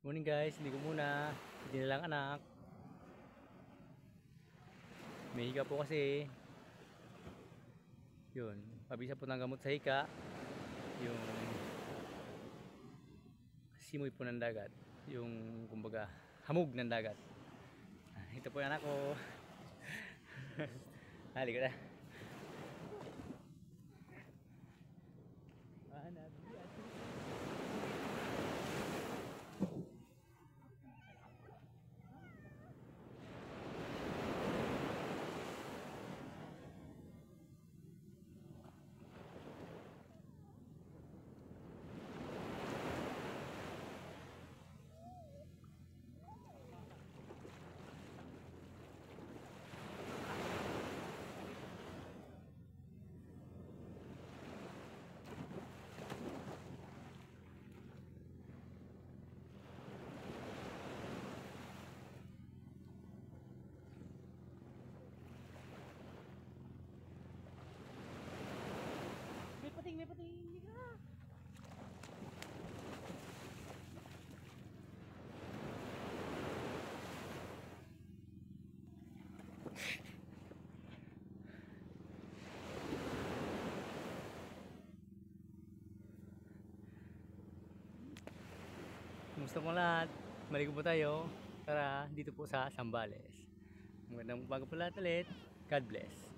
Morning guys, hindi ko muna. Hindi na lang anak. May hika po kasi. Yun, pabisa po ng gamot sa hika. Yung simoy po ng dagat. Yung kumbaga hamog ng dagat. Ito po yung anak ko. Halika na. Anak. May pating, hindi ka. Kumusta po lahat? Maligo po tayo. Tara, dito po sa Zambales. Magandang umaga po lahat ulit. God bless.